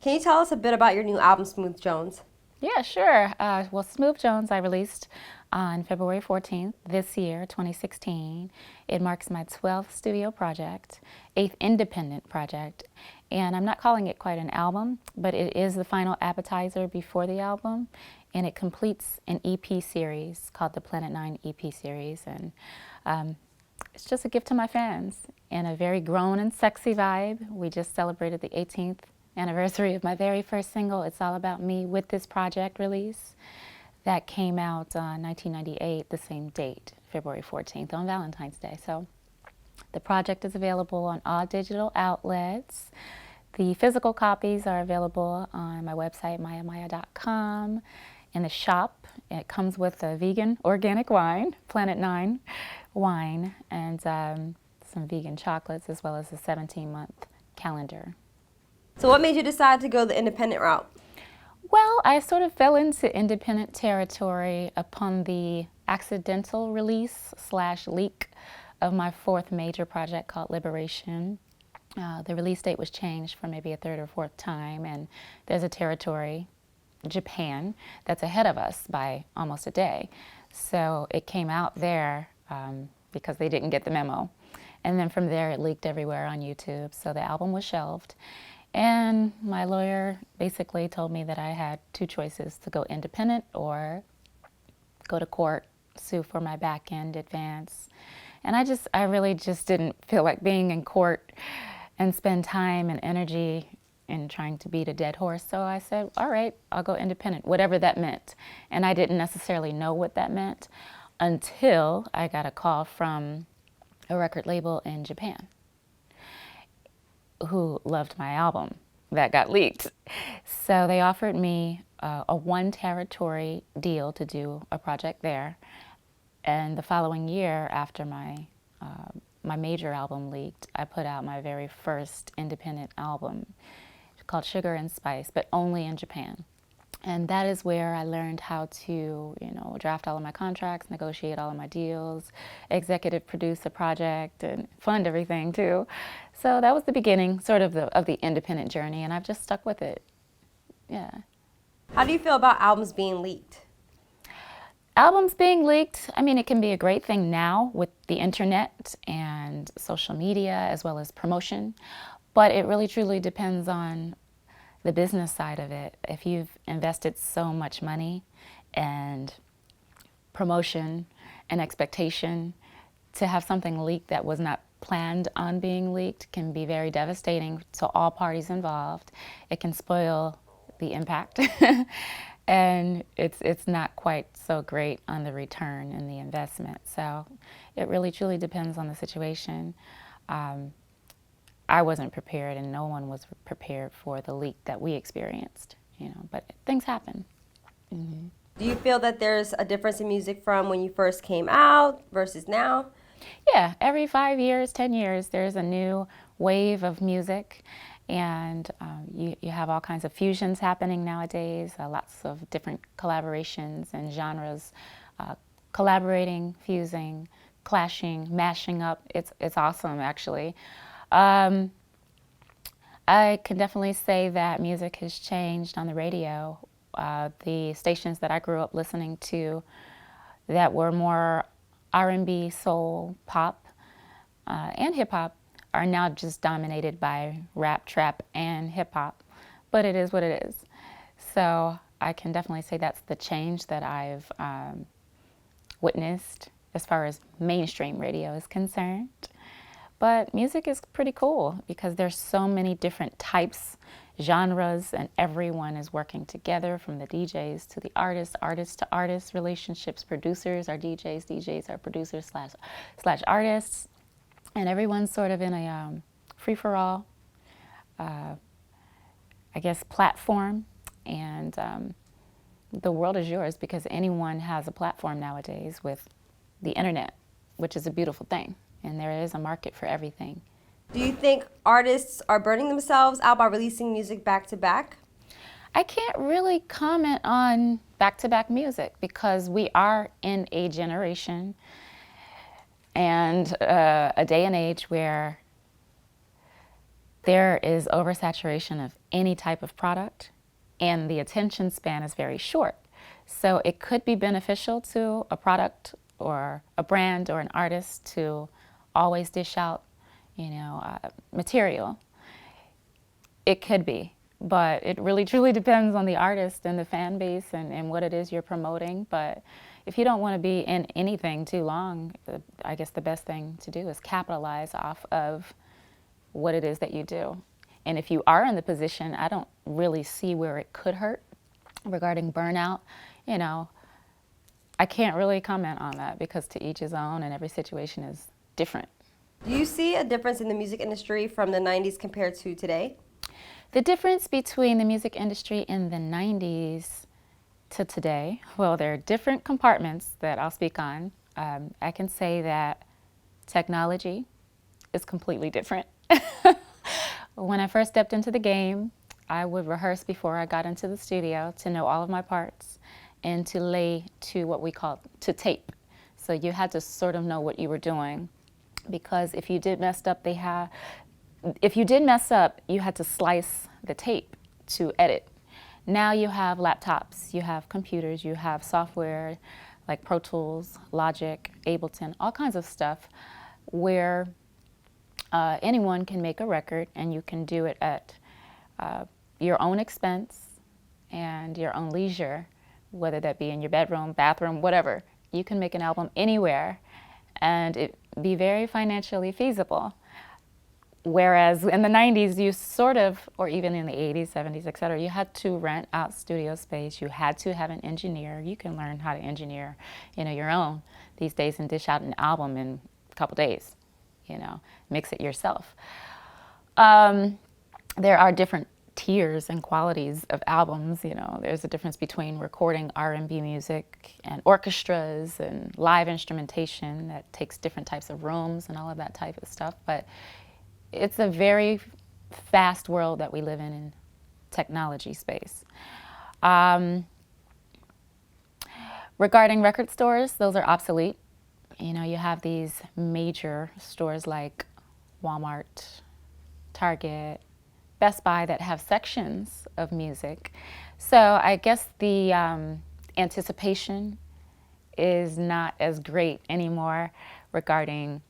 Can you tell us a bit about your new album, Smooth Jones? Yeah, sure. Well, Smooth Jones I released on February 14th this year, 2016. It marks my 12th studio project, 8th independent project, and I'm not calling it quite an album, but it is the final appetizer before the album, and it completes an EP series called the Planet 9 EP series, and it's just a gift to my fans in a very grown and sexy vibe. We just celebrated the 18th anniversary of my very first single, It's All About Me, with this project release that came out 1998, the same date, February 14th, on Valentine's Day. So the project is available on all digital outlets. The physical copies are available on my website, mayamaya.com. In the shop, it comes with a vegan organic wine, Planet 9 wine, and some vegan chocolates, as well as a 17-month calendar. So what made you decide to go the independent route? Well, I sort of fell into independent territory upon the accidental release / leak of my fourth major project called Liberation. The release date was changed for maybe a third or fourth time, and there's a territory, Japan, that's ahead of us by almost a day. So it came out there because they didn't get the memo. And then from there it leaked everywhere on YouTube, so the album was shelved. And my lawyer basically told me that I had two choices: to go independent or go to court, sue for my back end advance. And I really just didn't feel like being in court and spend time and energy in trying to beat a dead horse. So I said, all right, I'll go independent, whatever that meant. And I didn't necessarily know what that meant until I got a call from a record label in Japan who loved my album that got leaked. So they offered me a one territory deal to do a project there. And the following year, after my major album leaked, I put out my very first independent album called Sugar and Spice, but only in Japan. And that is where I learned how to, draft all of my contracts, negotiate all of my deals, executive produce a project, and fund everything too. So that was the beginning, sort of the independent journey, and I've just stuck with it. Yeah. How do you feel about albums being leaked? Albums being leaked, it can be a great thing now with the internet and social media as well as promotion, but it really truly depends on the business side of it. If you've invested so much money and promotion and expectation, to have something leaked that was not planned on being leaked can be very devastating to all parties involved. It can spoil the impact and it's not quite so great on the return and the investment. So it really truly depends on the situation. I wasn't prepared, and no one was prepared for the leak that we experienced, but things happen. Mm-hmm. Do you feel that there's a difference in music from when you first came out versus now? Yeah, every 5 years, 10 years, there's a new wave of music, and you have all kinds of fusions happening nowadays, lots of different collaborations and genres, collaborating, fusing, clashing, mashing up. It's awesome, actually. I can definitely say that music has changed on the radio. The stations that I grew up listening to that were more R&B, soul, pop, and hip-hop are now just dominated by rap, trap, and hip-hop. But it is what it is. So I can definitely say that's the change that I've witnessed as far as mainstream radio is concerned. But music is pretty cool because there's so many different types, genres, and everyone is working together, from the DJs to the artists, artists to artists, relationships, producers are DJs, DJs are producers slash artists, and everyone's sort of in a free-for-all, platform, and the world is yours because anyone has a platform nowadays with the internet, which is a beautiful thing. And there is a market for everything. Do you think artists are burning themselves out by releasing music back to back? I can't really comment on back-to-back music because we are in a generation and a day and age where There is oversaturation of any type of product, and the attention span is very short. So it could be beneficial to a product or a brand or an artist to always dish out, material. It could be, but it really truly depends on the artist and the fan base and what it is you're promoting. But if you don't want to be in anything too long, I guess the best thing to do is capitalize off of what it is that you do. And if you are in the position, I don't really see where it could hurt regarding burnout. I can't really comment on that because to each his own and every situation is different. Do you see a difference in the music industry from the 90s compared to today? The difference between the music industry in the 90s to today, well, there are different compartments that I'll speak on. I can say that technology is completely different. When I first stepped into the game, I would rehearse before I got into the studio to know all of my parts and to lay to what we call to tape. So you had to sort of know what you were doing, because if you did mess up, you had to slice the tape to edit. Now you have laptops, you have computers, you have software like Pro Tools, Logic, Ableton, all kinds of stuff where anyone can make a record, and you can do it at your own expense and your own leisure, whether that be in your bedroom, bathroom, whatever. You can make an album anywhere and it be very financially feasible. Whereas in the 90s, you sort of, or even in the 80s, 70s, et cetera, you had to rent out studio space. You had to have an engineer. You can learn how to engineer, your own these days and dish out an album in a couple days, mix it yourself. There are different tiers and qualities of albums. There's a difference between recording R&B music and orchestras and live instrumentation that takes different types of rooms and all of that type of stuff. But it's a very fast world that we live in technology space. Regarding record stores, those are obsolete. You have these major stores like Walmart, Target, Best Buy that have sections of music. So I guess the anticipation is not as great anymore regarding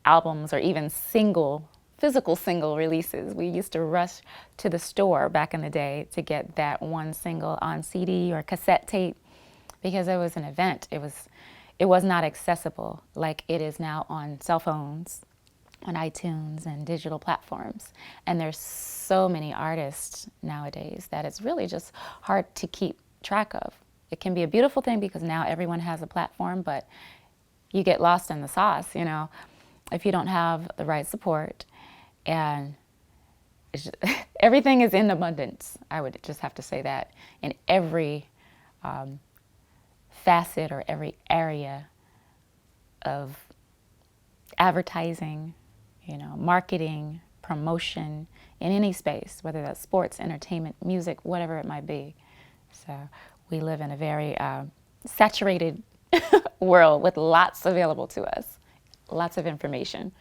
albums or even physical single releases. We used to rush to the store back in the day to get that one single on CD or cassette tape because it was an event. It was not accessible like it is now on cell phones, on iTunes and digital platforms. And there's so many artists nowadays that it's really just hard to keep track of. It can be a beautiful thing because now everyone has a platform, but you get lost in the sauce, if you don't have the right support. And everything is in abundance. I would just have to say that in every facet or every area of advertising, marketing, promotion, in any space, whether that's sports, entertainment, music, whatever it might be. So we live in a very saturated world with lots available to us, lots of information.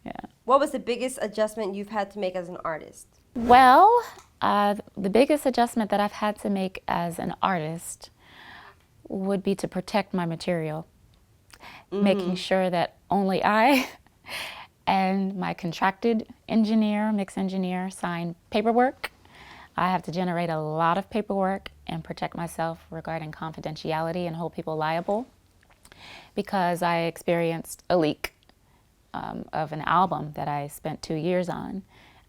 Yeah. What was the biggest adjustment you've had to make as an artist? Well, the biggest adjustment that I've had to make as an artist would be to protect my material, making sure that only I and my contracted engineer, mix engineer, sign paperwork. I have to generate a lot of paperwork and protect myself regarding confidentiality and hold people liable because I experienced a leak of an album that I spent 2 years on,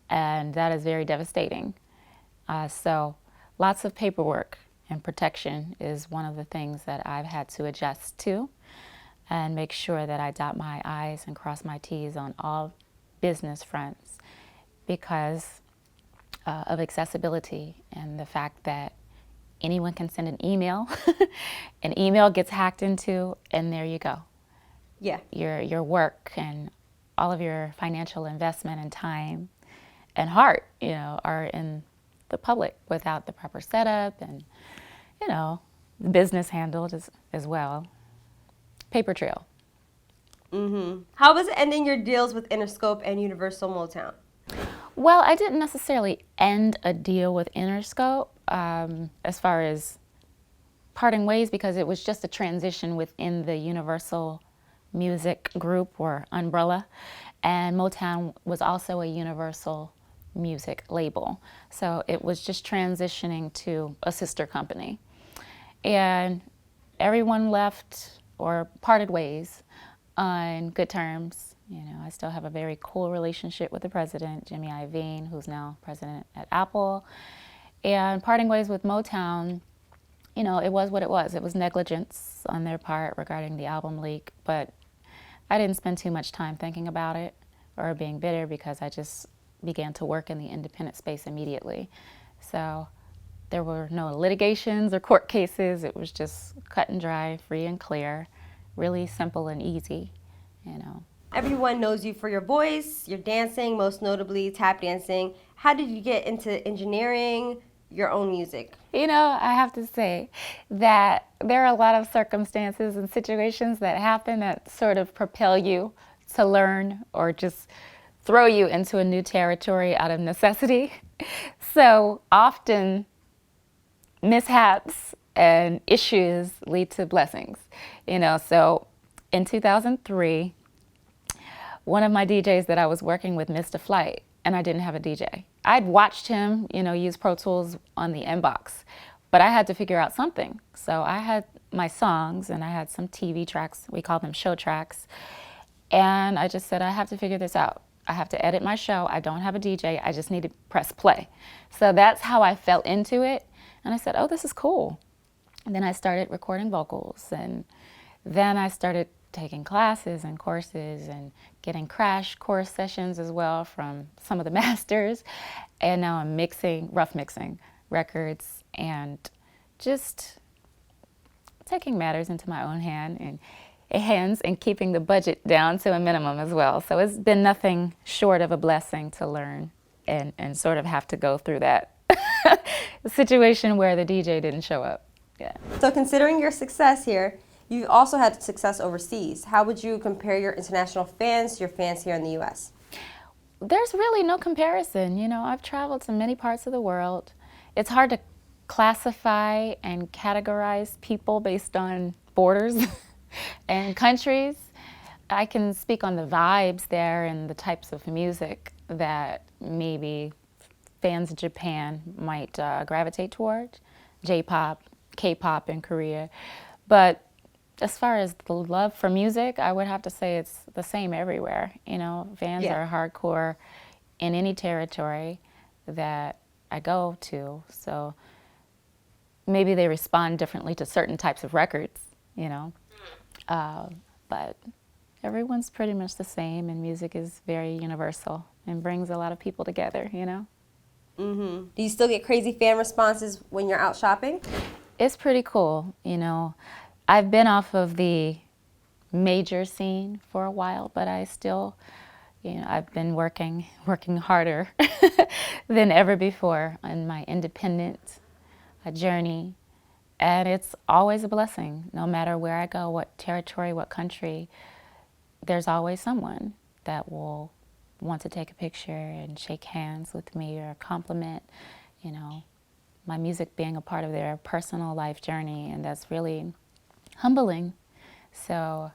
and that is very devastating. So lots of paperwork and protection is one of the things that I've had to adjust to and make sure that I dot my I's and cross my T's on all business fronts because of accessibility and the fact that anyone can send an email. An email gets hacked into, and there you go. Yeah. Your work and all of your financial investment and time and heart, are in the public without the proper setup and, the business handled as well. Paper trail. How was it ending your deals with Interscope and Universal Motown? Well, I didn't necessarily end a deal with Interscope as far as parting ways, because it was just a transition within the Universal Music Group or umbrella, and Motown was also a Universal Music label. So it was just transitioning to a sister company. And everyone left or parted ways on good terms. You know, I still have a very cool relationship with the president, Jimmy Iovine, who's now president at Apple. And parting ways with Motown, you know, it was what it was. It was negligence on their part regarding the album leak, but I didn't spend too much time thinking about it or being bitter, because I just began to work in the independent space immediately. So there were no litigations or court cases. It was just cut and dry, free and clear, really simple and easy, you know. Everyone knows you for your voice, your dancing, most notably tap dancing. How did you get into engineering your own music? You know, I have to say that there are a lot of circumstances and situations that happen that sort of propel you to learn or just throw you into a new territory out of necessity. So often mishaps and issues lead to blessings, you know. So in 2003, one of my DJs that I was working with missed a flight, and I didn't have a DJ. I'd watched him, you know, use Pro Tools on the inbox, but I had to figure out something. So I had my songs and I had some TV tracks, we call them show tracks, and I just said, I have to figure this out. I have to edit my show. I don't have a DJ. I just need to press play. So that's how I fell into it. And I said, oh, this is cool. And then I started recording vocals, and then I started taking classes and courses and getting crash course sessions as well from some of the masters. And now I'm rough mixing records, and just taking matters into my own hands and keeping the budget down to a minimum as well. So it's been nothing short of a blessing to learn and sort of have to go through that situation where the DJ didn't show up. Yeah. So considering your success here, you've also had success overseas. How would you compare your international fans to your fans here in the US? There's really no comparison. You know, I've traveled to many parts of the world. It's hard to classify and categorize people based on borders and countries. I can speak on the vibes there and the types of music that maybe fans in Japan might gravitate toward, J-pop, K-pop in Korea. But as far as the love for music, I would have to say it's the same everywhere. You know, fans are hardcore in any territory that I go to. So maybe they respond differently to certain types of records, you know. But everyone's pretty much the same, and music is very universal and brings a lot of people together, you know. Mm-hmm. Do you still get crazy fan responses when you're out shopping? It's pretty cool, you know. I've been off of the major scene for a while, but I still, you know, I've been working harder than ever before on my independent journey. And it's always a blessing, no matter where I go, what territory, what country, there's always someone that will want to take a picture and shake hands with me or compliment, you know, my music being a part of their personal life journey, and that's really humbling. So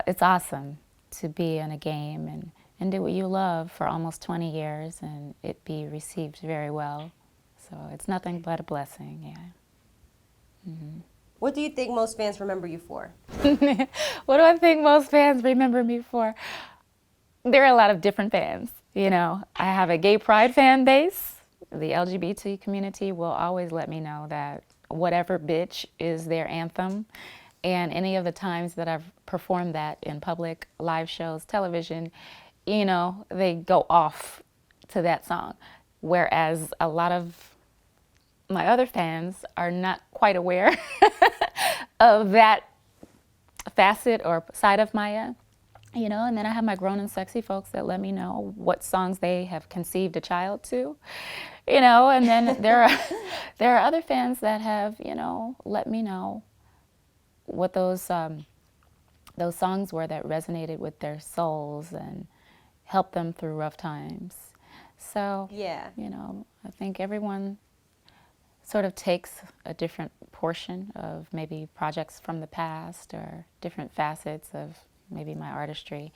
it's awesome to be in a game and do what you love for almost 20 years and it be received very well. So it's nothing but a blessing, yeah. Mm-hmm. What do you think most fans remember you for? What do I think most fans remember me for? There are a lot of different fans, you know. I have a gay pride fan base. The LGBT community will always let me know that Whatever Bitch is their anthem. And any of the times that I've performed that in public, live shows, television, you know, they go off to that song. Whereas a lot of my other fans are not quite aware of that facet or side of Maya, you know. And then I have my grown and sexy folks that let me know what songs they have conceived a child to, you know. And then there are other fans that have, you know, let me know what those songs were that resonated with their souls and helped them through rough times. So, Yeah. you know, I think everyone sort of takes a different portion of maybe projects from the past or different facets of maybe my artistry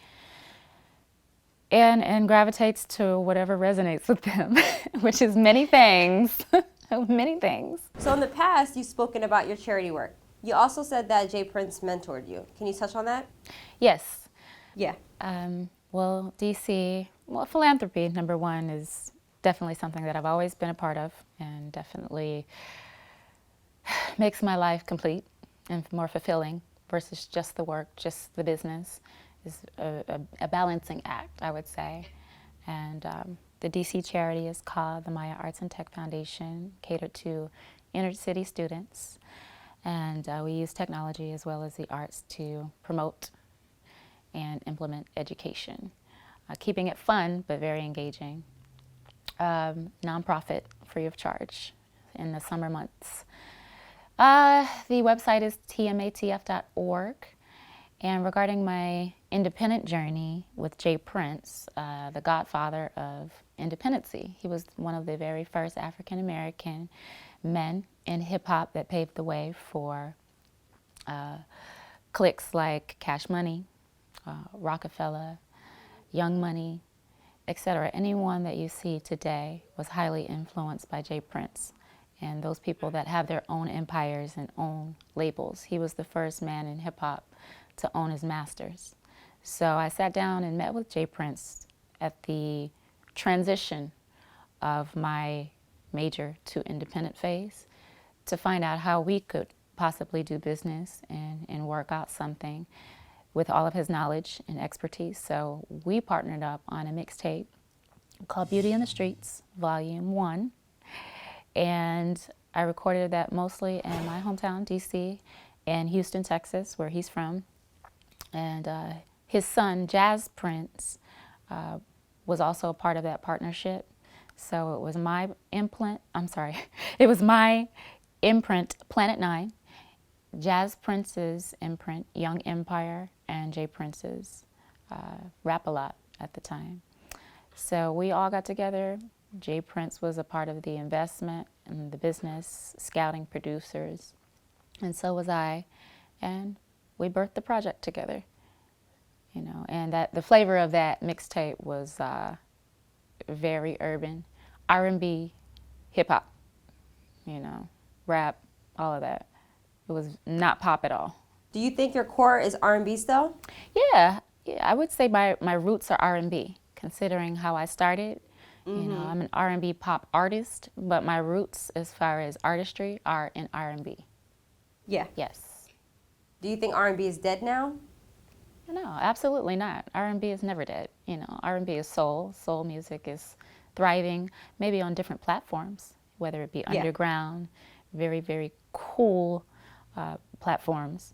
and gravitates to whatever resonates with them, which is many things, many things. So in the past, you've spoken about your charity work. You also said that Jay Prince mentored you. Can you touch on that? Yes. Yeah. Well, DC, well, philanthropy, number one, is definitely something that I've always been a part of and definitely makes my life complete and more fulfilling versus just the work, just the business. Is a balancing act, I would say. And the DC charity is called the Maya Arts and Tech Foundation, catered to inner city students. And we use technology as well as the arts to promote and implement education, keeping it fun but very engaging. Nonprofit, free of charge in the summer months. The website is tmatf.org. And regarding my independent journey with Jay Prince, the godfather of independency, he was one of the very first African American men in hip hop that paved the way for cliques like Cash Money, Rockefeller, Young Money, etc. Anyone that you see today was highly influenced by Jay Prince. And those people that have their own empires and own labels. He was the first man in hip hop to own his masters. So I sat down and met with Jay Prince at the transition of my major to independent phase to find out how we could possibly do business and work out something with all of his knowledge and expertise. So we partnered up on a mixtape called Beauty in the Streets, Volume 1. And I recorded that mostly in my hometown, DC, and Houston, Texas, where he's from. And his son, Jazz Prince, was also a part of that partnership. So it was my it was my imprint, Planet 9, Jazz Prince's imprint, Young Empire, and Jay Prince's Rap-A-Lot at the time. So we all got together. Jay Prince was a part of the investment and the business, scouting producers, and so was I. And we birthed the project together, you know. And that the flavor of that mixtape was very urban, R&B, hip hop, you know, rap, all of that. It was not pop at all. Do you think your core is R&B still? Yeah, I would say my roots are R&B, considering how I started. You know, I'm an R&B pop artist, but my roots as far as artistry are in R&B. Yeah. Yes. Do you think R&B is dead now? No, absolutely not. R&B is never dead. You know, R&B is soul. Soul music is thriving, maybe on different platforms, whether it be underground, very, very cool platforms.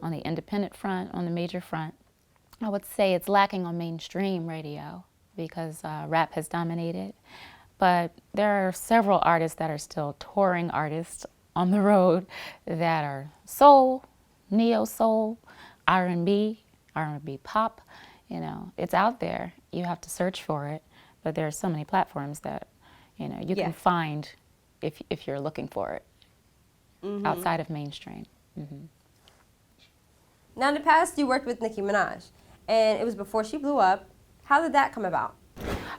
On the independent front, on the major front, I would say it's lacking on mainstream radio, because rap has dominated. But there are several artists that are still touring artists on the road that are soul, neo-soul, R&B pop. You know, it's out there. You have to search for it. But there are so many platforms that, you know, you can find if you're looking for it outside of mainstream. Now in the past, you worked with Nicki Minaj, and it was before she blew up. How did that come about?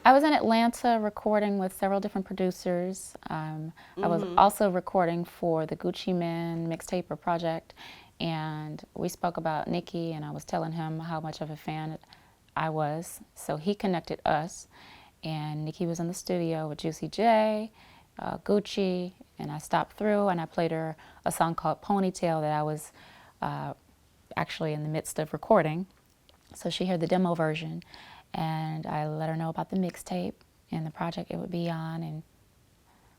I was in Atlanta recording with several different producers. I was also recording for the Gucci Mane mixtape or project, and we spoke about Nicki, and I was telling him how much of a fan I was. So he connected us, and Nicki was in the studio with Juicy J, Gucci, and I stopped through and I played her a song called Ponytail that I was actually in the midst of recording. So she heard the demo version, and I let her know about the mixtape and the project it would be on, and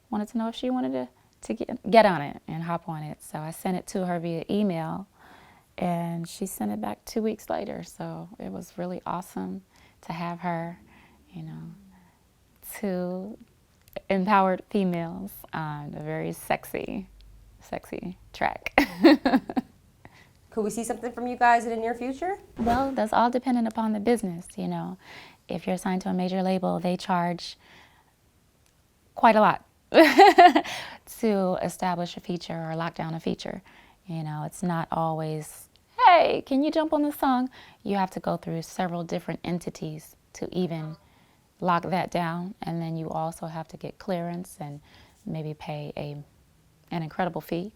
wanted to know if she wanted to get on it and hop on it. So I sent it to her via email, and she sent it back 2 weeks later. So it was really awesome to have her, you know, two empowered females on a very sexy track. Could we see something from you guys in the near future? Well, that's all dependent upon the business, you know. If you're signed to a major label, they charge quite a lot to establish a feature or lock down a feature. You know, it's not always, hey, can you jump on this song? You have to go through several different entities to even lock that down, and then you also have to get clearance and maybe pay an incredible fee.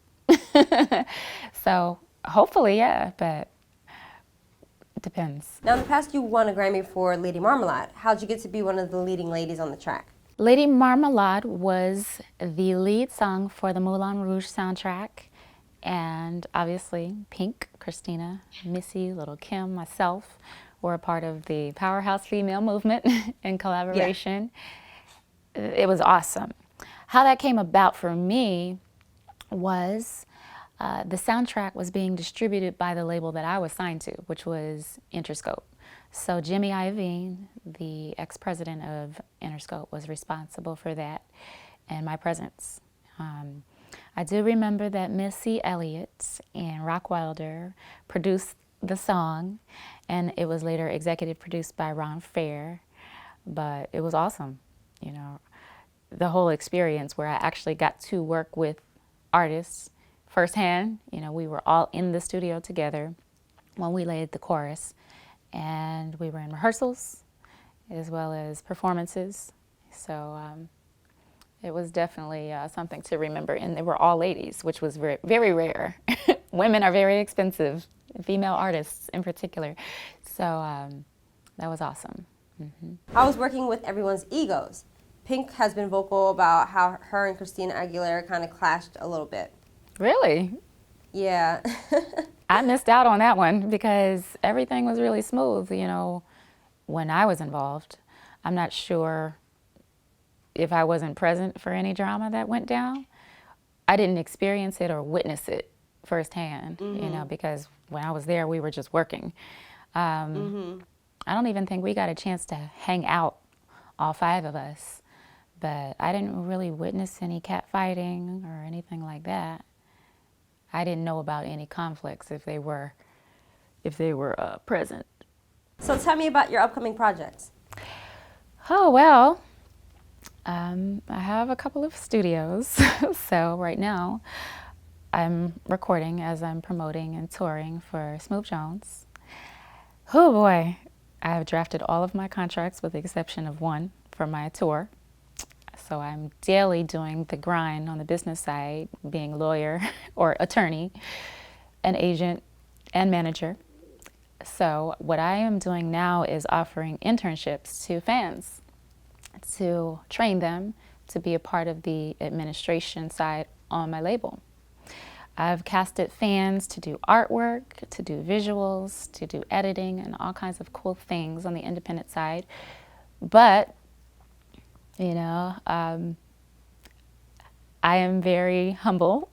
So hopefully, yeah, but it depends. Now, in the past, you won a Grammy for Lady Marmalade. How'd you get to be one of the leading ladies on the track? Lady Marmalade was the lead song for the Moulin Rouge soundtrack, and obviously Pink, Christina, Missy, Little Kim, myself were a part of the powerhouse female movement in collaboration. Yeah. It was awesome. How that came about for me was the soundtrack was being distributed by the label that I was signed to, which was Interscope. So Jimmy Iovine, the ex-president of Interscope, was responsible for that and my presence. I do remember that Missy Elliott and Rock Wilder produced the song, and it was later executive produced by Ron Fair, but it was awesome. You know, the whole experience where I actually got to work with artists firsthand. You know, we were all in the studio together when we laid the chorus, and we were in rehearsals as well as performances. So it was definitely something to remember, and they were all ladies, which was very, very rare. Women are very expensive, female artists in particular. So that was awesome. Mm-hmm. I was working with everyone's egos. Pink has been vocal about how her and Christina Aguilera kind of clashed a little bit. Really? Yeah. I missed out on that one because everything was really smooth, you know, when I was involved. I'm not sure if I wasn't present for any drama that went down. I didn't experience it or witness it firsthand, you know, because when I was there, we were just working. I don't even think we got a chance to hang out, all 5 of us, but I didn't really witness any catfighting or anything like that. I didn't know about any conflicts if they were present. So tell me about your upcoming projects. Oh, well, I have a couple of studios. So right now I'm recording as I'm promoting and touring for Smooth Jones. Oh boy, I've drafted all of my contracts with the exception of one for my tour. So I'm daily doing the grind on the business side, being a lawyer or attorney, an agent, and manager. So what I am doing now is offering internships to fans to train them to be a part of the administration side on my label. I've casted fans to do artwork, to do visuals, to do editing, and all kinds of cool things on the independent side. But you know, I am very humble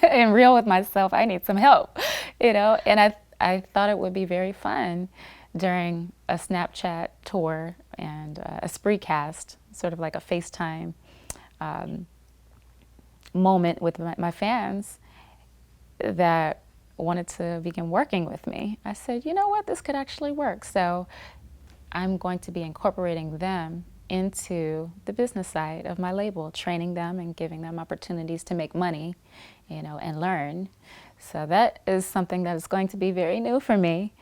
and real with myself. I need some help, you know, and I thought it would be very fun during a Snapchat tour and a Spreecast, sort of like a FaceTime moment with my fans that wanted to begin working with me. I said, you know what, this could actually work. So I'm going to be incorporating them into the business side of my label, training them and giving them opportunities to make money, you know, and learn. So that is something that is going to be very new for me,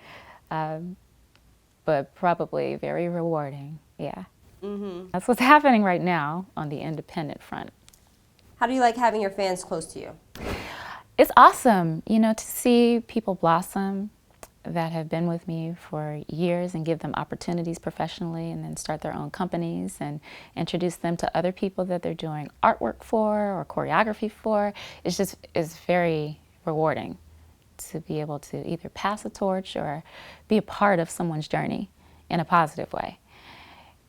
but probably very rewarding, yeah. That's what's happening right now on the independent front. How do you like having your fans close to you? It's awesome, you know, to see people blossom that have been with me for years and give them opportunities professionally and then start their own companies and introduce them to other people that they're doing artwork for or choreography for. It's very rewarding to be able to either pass a torch or be a part of someone's journey in a positive way.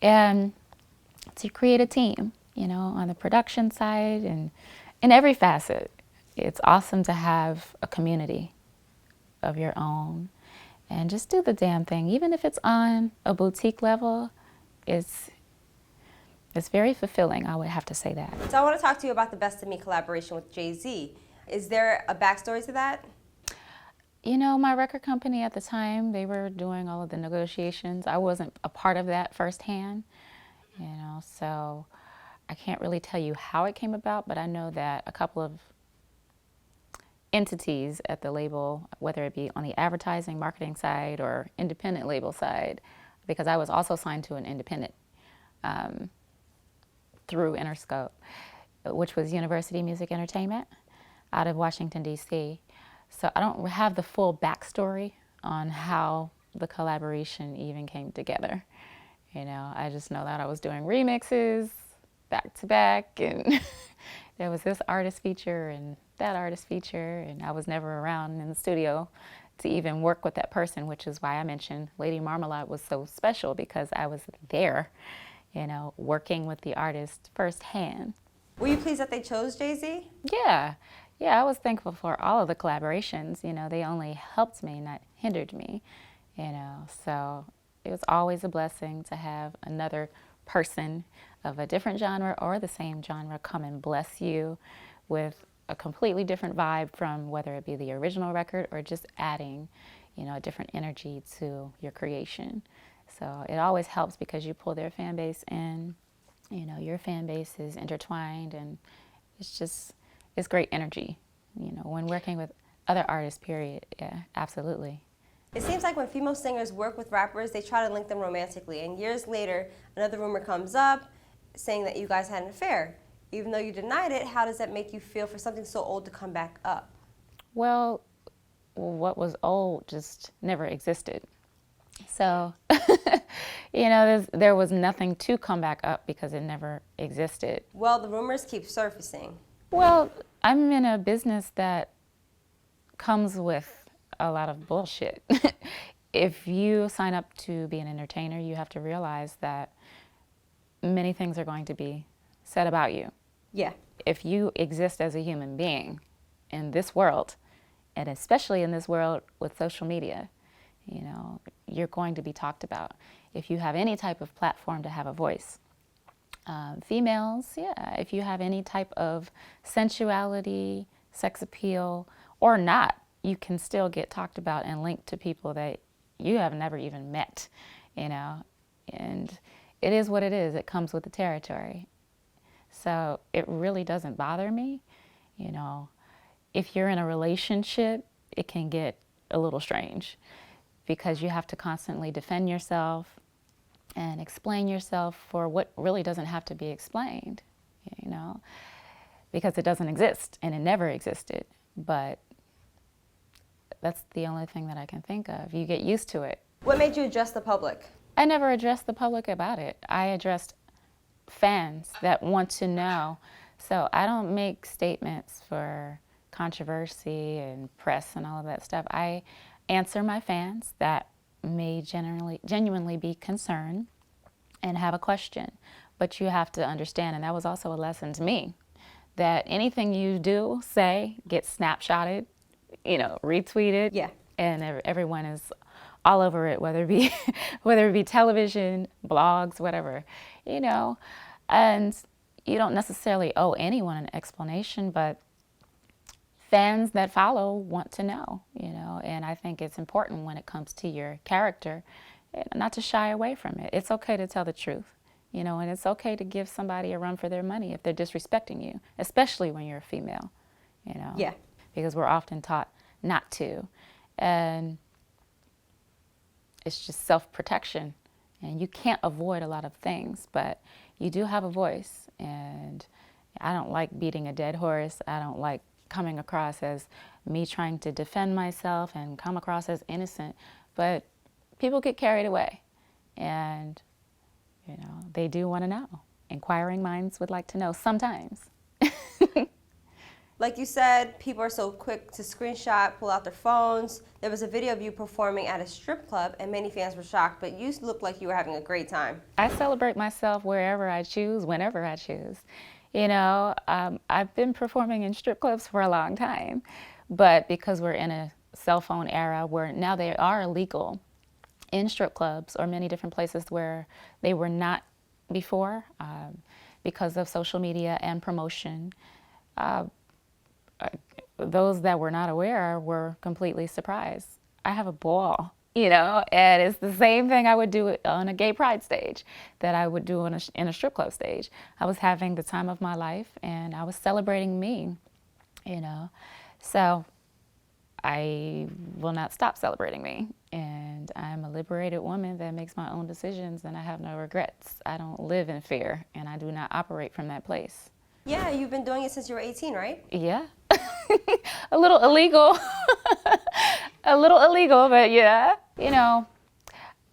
And to create a team, you know, on the production side and in every facet. It's awesome to have a community of your own and just do the damn thing. Even if it's on a boutique level, it's very fulfilling, I would have to say that. So I want to talk to you about the Best of Me collaboration with Jay-Z. Is there a backstory to that? You know, my record company at the time, they were doing all of the negotiations. I wasn't a part of that firsthand, you know, so I can't really tell you how it came about, but I know that a couple of entities at the label, whether it be on the advertising, marketing side, or independent label side, because I was also signed to an independent through Interscope, which was University Music Entertainment out of Washington, D.C. So I don't have the full backstory on how the collaboration even came together. You know, I just know that I was doing remixes back to back, and there was this artist feature and that artist feature, and I was never around in the studio to even work with that person, which is why I mentioned Lady Marmalade was so special, because I was there, you know, working with the artist firsthand. Were you pleased that they chose Jay-Z? Yeah, yeah, I was thankful for all of the collaborations. You know, they only helped me, not hindered me, you know, so it was always a blessing to have another person of a different genre or the same genre come and bless you with a completely different vibe from whether it be the original record or just adding, you know, a different energy to your creation. So it always helps because you pull their fan base in, you know, your fan base is intertwined, and it's great energy, you know, when working with other artists, period. Yeah, absolutely. It seems like when female singers work with rappers, they try to link them romantically, and years later, another rumor comes up saying that you guys had an affair. Even though you denied it, how does that make you feel for something so old to come back up? Well, what was old just never existed. So, you know, there was nothing to come back up because it never existed. Well, the rumors keep surfacing. Well, I'm in a business that comes with a lot of bullshit. If you sign up to be an entertainer, you have to realize that many things are going to be said about you. Yeah. If you exist as a human being in this world, and especially in this world with social media, you know, you're going to be talked about. If you have any type of platform to have a voice. Females, yeah, if you have any type of sensuality, sex appeal, or not, you can still get talked about and linked to people that you have never even met, you know, and it is what it is. It comes with the territory. So it really doesn't bother me, you know. If you're in a relationship, it can get a little strange because you have to constantly defend yourself and explain yourself for what really doesn't have to be explained, you know, because it doesn't exist and it never existed. But that's the only thing that I can think of. You get used to it. What made you address the public? I never addressed the public about it. I addressed fans that want to know. So I don't make statements for controversy and press and all of that stuff. I answer my fans that may genuinely be concerned and have a question. But you have to understand, and that was also a lesson to me, that anything you do, say, gets snapshotted, you know, retweeted, Yeah. and everyone is all over it, whether it be television, blogs, whatever, you know, and you don't necessarily owe anyone an explanation, but fans that follow want to know, you know, and I think it's important when it comes to your character, not to shy away from it. It's okay to tell the truth, you know, and it's okay to give somebody a run for their money if they're disrespecting you, especially when you're a female, you know. Yeah. Because we're often taught not to. And it's just self-protection. And you can't avoid a lot of things, but you do have a voice. And I don't like beating a dead horse. I don't like coming across as me trying to defend myself and come across as innocent. But people get carried away. And, you know, they do want to know. Inquiring minds would like to know sometimes. Like you said, people are so quick to screenshot, pull out their phones. There was a video of you performing at a strip club, and many fans were shocked, but you looked like you were having a great time. I celebrate myself wherever I choose, whenever I choose. You know, I've been performing in strip clubs for a long time, but because we're in a cell phone era where now they are illegal in strip clubs or many different places where they were not before because of social media and promotion. Those that were not aware were completely surprised. I have a ball you know, and it's the same thing I would do on a gay pride stage that I would do on in a strip club stage. I was having the time of my life and I was celebrating me, you know. So I will not stop celebrating me. And I'm a liberated woman that makes my own decisions and I have no regrets. I don't live in fear and I do not operate from that place. Yeah, you've been doing it since you were 18, right? Yeah. A little illegal. A little illegal, but yeah. You know,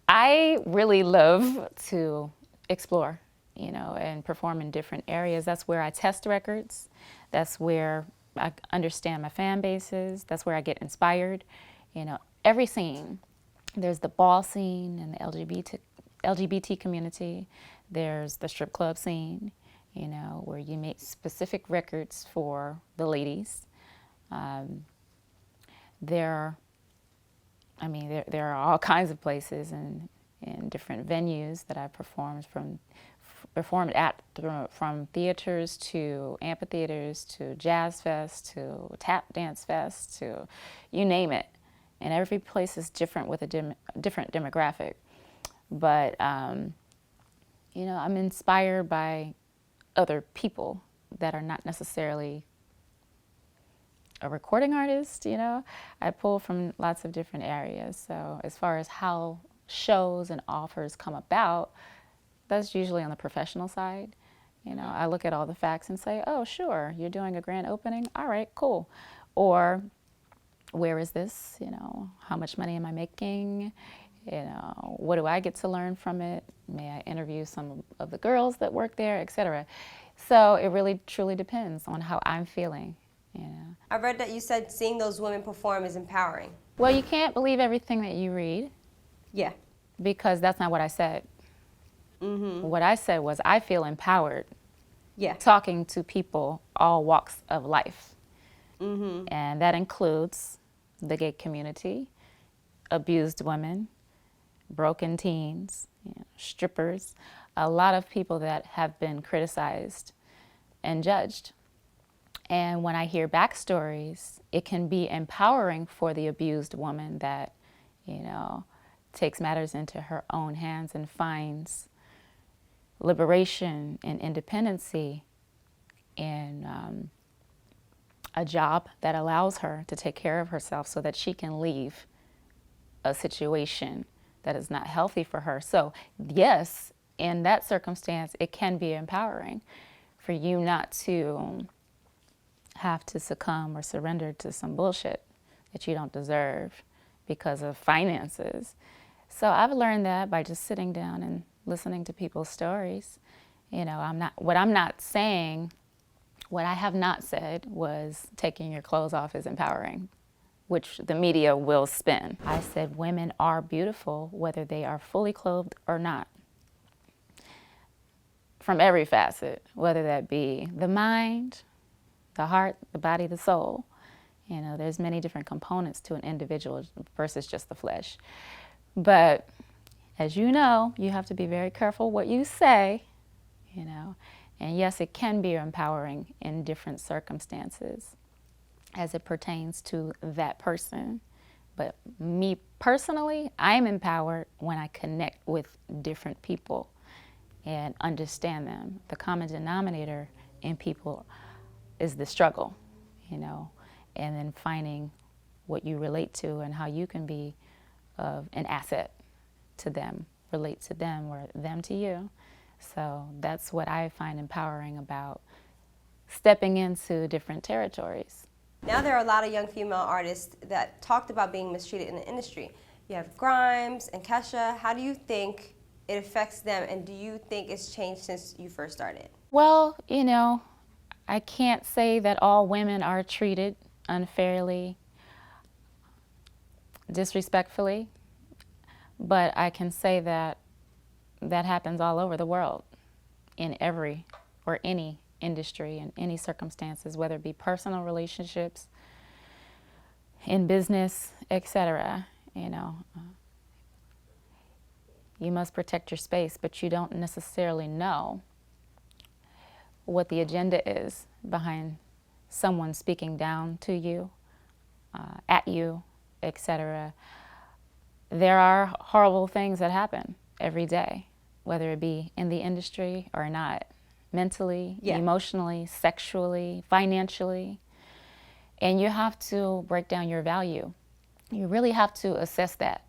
I really love to explore, you know, and perform in different areas. That's where I test records. That's where I understand my fan bases. That's where I get inspired. You know, every scene. There's the ball scene and the LGBT community. There's the strip club scene, you know, where you make specific records for the ladies. There are all kinds of places and different venues that I performed from theaters to amphitheaters to jazz fest to tap dance fest to you name it. And every place is different with a different demographic. But, you know, I'm inspired by other people that are not necessarily a recording artist, you know. I pull from lots of different areas. So as far as how shows and offers come about, that's usually on the professional side. You know, I look at all the facts and say, oh, sure, you're doing a grand opening? All right, cool. Or where is this? You know, how much money am I making? You know, what do I get to learn from it? May I interview some of the girls that work there, etc. So it really truly depends on how I'm feeling. You know. I read that you said seeing those women perform is empowering. Well, you can't believe everything that you read. Yeah. Because that's not what I said. Mm-hmm. What I said was I feel empowered. Yeah. Talking to people all walks of life. Mm-hmm. And that includes the gay community, abused women, broken teens, you know, strippers, a lot of people that have been criticized and judged. And when I hear backstories, it can be empowering for the abused woman that, you know, takes matters into her own hands and finds liberation and independency in a job that allows her to take care of herself so that she can leave a situation that is not healthy for her. So yes, in that circumstance, it can be empowering for you not to have to succumb or surrender to some bullshit that you don't deserve because of finances. So I've learned that by just sitting down and listening to people's stories. You know, what I have not said was taking your clothes off is empowering, which the media will spin. I said women are beautiful whether they are fully clothed or not. From every facet, whether that be the mind, the heart, the body, the soul. You know, there's many different components to an individual versus just the flesh. But as you know, you have to be very careful what you say, you know. And yes, it can be empowering in different circumstances as it pertains to that person. But me personally, I'm empowered when I connect with different people and understand them. The common denominator in people is the struggle, you know, and then finding what you relate to and how you can be an asset to them, relate to them or them to you. So that's what I find empowering about stepping into different territories. Now there are a lot of young female artists that talked about being mistreated in the industry. You have Grimes and Kesha. How do you think it affects them, and do you think it's changed since you first started? Well, you know, I can't say that all women are treated unfairly, disrespectfully, but I can say that that happens all over the world in every or any industry in any circumstances, whether it be personal relationships, in business, etc. You know, you must protect your space, but you don't necessarily know what the agenda is behind someone speaking down to you, at you, etc. there are horrible things that happen every day, whether it be in the industry or not, mentally, Yeah. emotionally, sexually, financially. And you have to break down your value. You really have to assess that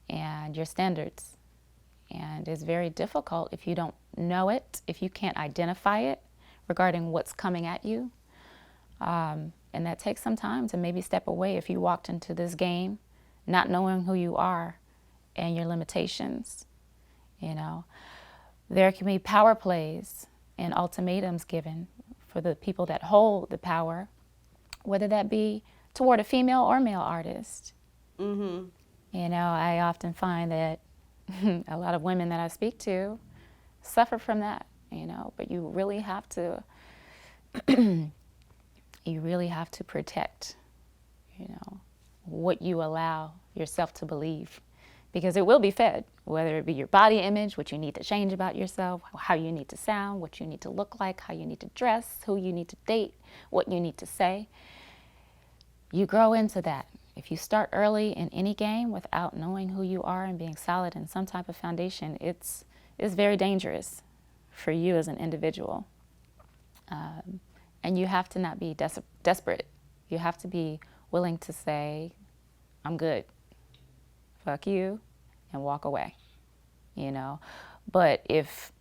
and your standards. And it's very difficult if you don't know it, if you can't identify it regarding what's coming at you. And that takes some time to maybe step away if you walked into this game not knowing who you are and your limitations. You know, there can be power plays and ultimatums given for the people that hold the power, whether that be toward a female or male artist. Mm-hmm. You know, I often find that a lot of women that I speak to suffer from that, you know, but you really have to, you really have to protect, you know, what you allow yourself to believe, because it will be fed, whether it be your body image, what you need to change about yourself, how you need to sound, what you need to look like, how you need to dress, who you need to date, what you need to say. You grow into that. If you start early in any game without knowing who you are and being solid in some type of foundation, it's very dangerous for you as an individual. And you have to not be desperate. You have to be willing to say, I'm good, fuck you, and walk away, you know. But if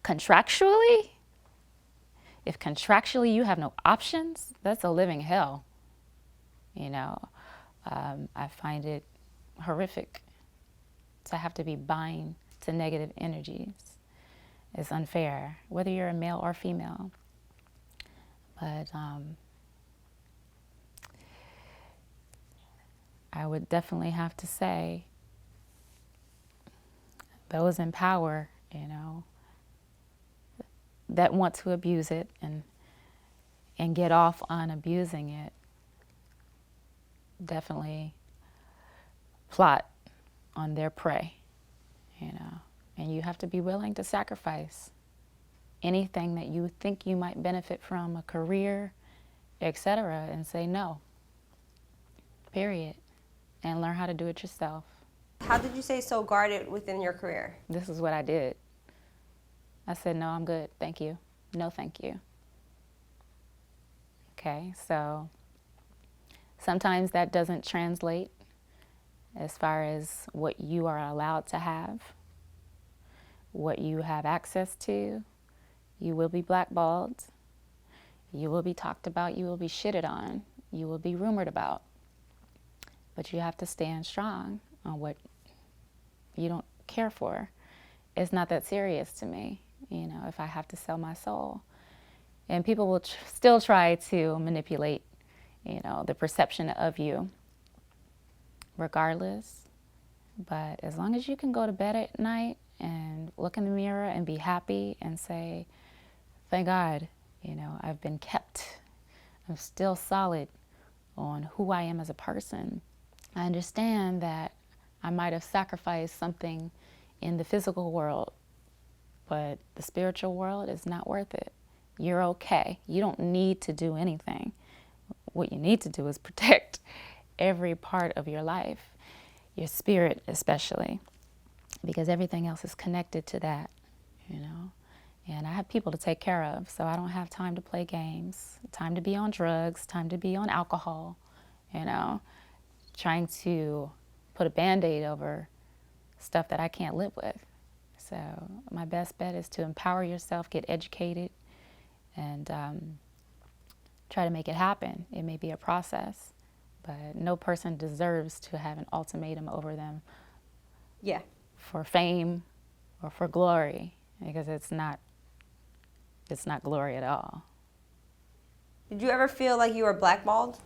contractually you have no options, that's a living hell, you know. I find it horrific to have to be bind to negative energies. It's unfair, whether you're a male or female. But I would definitely have to say those in power, you know, that want to abuse it and get off on abusing it, definitely plot on their prey, you know. And you have to be willing to sacrifice anything that you think you might benefit from, a career, etc., and say no, period, and learn how to do it yourself. How did you stay so guarded within your career? This is what I did. I said, no, I'm good, thank you. No, thank you. Okay, so sometimes that doesn't translate as far as what you are allowed to have, what you have access to. You will be blackballed. You will be talked about. You will be shitted on. You will be rumored about. But you have to stand strong on what you don't care for. It's not that serious to me, you know, if I have to sell my soul. And people will still try to manipulate, you know, the perception of you regardless. But as long as you can go to bed at night and look in the mirror and be happy and say, thank God, you know, I've been kept. I'm still solid on who I am as a person. I understand that I might have sacrificed something in the physical world, but the spiritual world is not worth it. You're okay. You don't need to do anything. What you need to do is protect every part of your life, your spirit especially, because everything else is connected to that, you know. And I have people to take care of, so I don't have time to play games, time to be on drugs, time to be on alcohol, you know, trying to put a Band-Aid over stuff that I can't live with. So my best bet is to empower yourself, get educated, and try to make it happen. It may be a process, but no person deserves to have an ultimatum over them. Yeah. For fame or for glory, because it's not glory at all. Did you ever feel like you were blackballed?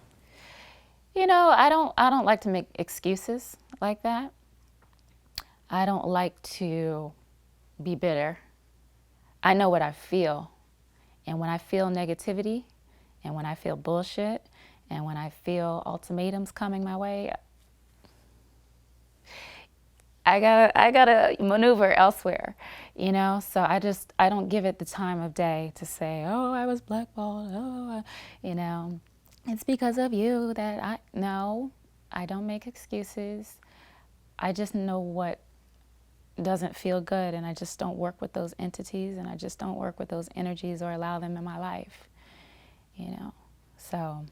You know, I don't like to make excuses like that. I don't like to be bitter. I know what I feel. And when I feel negativity, and when I feel bullshit, and when I feel ultimatums coming my way, I gotta maneuver elsewhere, you know? So I don't give it the time of day to say, oh, I was blackballed, you know, it's because of you that no, I don't make excuses. I just know what doesn't feel good, and I just don't work with those entities, and I just don't work with those energies or allow them in my life, you know. So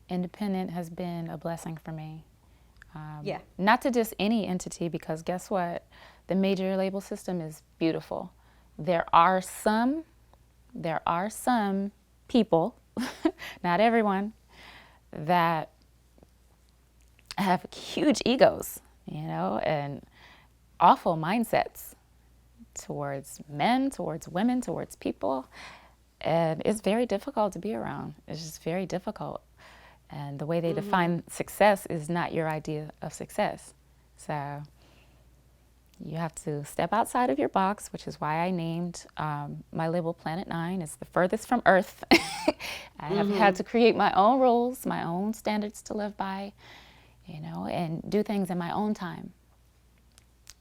independent has been a blessing for me. Yeah. Not to just any entity, because guess what? The major label system is beautiful. There are some people, not everyone, that have huge egos, you know, and awful mindsets towards men, towards women, towards people. And it's very difficult to be around. It's just very difficult. And the way they define success is not your idea of success. So you have to step outside of your box, which is why I named my label Planet 9. It's the furthest from Earth. I have had to create my own rules, my own standards to live by, you know, and do things in my own time.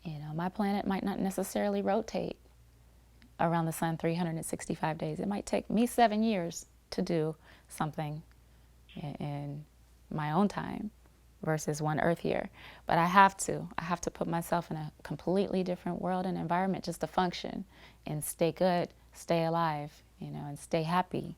You know, my planet might not necessarily rotate around the sun 365 days. It might take me 7 years to do something in my own time versus one Earth year. But I have to put myself in a completely different world and environment just to function and stay good, stay alive, you know, and stay happy.